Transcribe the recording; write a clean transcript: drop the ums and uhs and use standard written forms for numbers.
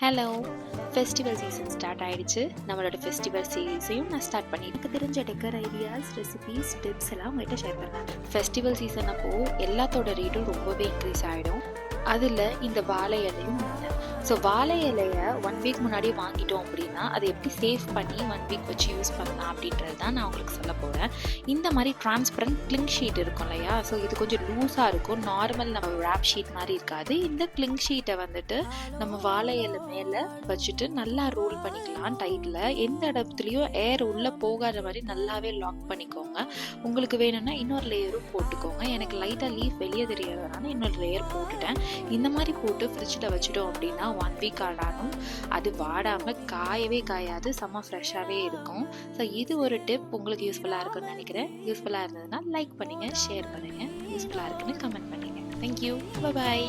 Hello! Festival season start ஆயிடுச்சு. நம்மளோட festival சீரிஸையும் நான் ஸ்டார்ட் பண்ணிட்டேன். எனக்கு தெரிஞ்ச டெக்கர் ஐடியாஸ், ரெசிபீஸ், டிப்ஸ் எல்லாம் உங்கள்கிட்ட ஷேர் பண்ணுறேன். ஃபெஸ்டிவல் சீசன் அப்போ எல்லாத்தோட ரேட்டும் ரொம்பவே இன்க்ரீஸ் ஆகிடும். அதில் இந்த வாழை இலையும் ஒன்று. ஸோ வாழை இலையை 1 வீக் முன்னாடியே வாங்கிட்டோம் அப்படின்னா அதை எப்படி சேவ் பண்ணி 1 வீக் வச்சு யூஸ் பண்ணலாம் அப்படின்றது தான் நான் உங்களுக்கு சொல்ல போகிறேன். இந்த மாதிரி டிரான்ஸ்பரண்ட் கிளிங் ஷீட் இருக்கும் இல்லையா, ஸோ இது கொஞ்சம் லூஸாக இருக்கும். நார்மல் நம்ம ரேப் ஷீட் மாதிரி இருக்காது. இந்த கிளிங் ஷீட்டை வந்துட்டு நம்ம வாழை இலை மேலே வச்சுட்டு நல்லா ரோல் பண்ணிக்கலாம் டைட்டில். எந்த இடத்துலையும் ஏர் உள்ளே போகாத மாதிரி நல்லாவே லாக் பண்ணிக்கோங்க. உங்களுக்கு வேணும்னா இன்னொரு லேயரும் போட்டுக்கோங்க. எனக்கு லைட்டாக லீஃப் வெளியே தெரியறதுனால இன்னொரு லேயர் போட்டுட்டேன். இந்த மாதிரி போட்டு ஃப்ரிட்ஜில் வச்சுட்டோம் அப்படின்னா 1 வீக் ஆனாலும் அது வாடாமல் காயவே காயாது, செம்ம ஃப்ரெஷ்ஷாகவே இருக்கும். ஸோ இது ஒரு டிப் உங்களுக்கு யூஸ்ஃபுல்லாக இருக்குன்னு நினைக்கிறேன். யூஸ்ஃபுல்லாக இருந்ததுன்னா லைக் பண்ணுங்கள், ஷேர் பண்ணுங்கள். யூஸ்ஃபுல்லாக இருக்குன்னு கமெண்ட் பண்ணுங்கள். தேங்க்யூ, பாய்.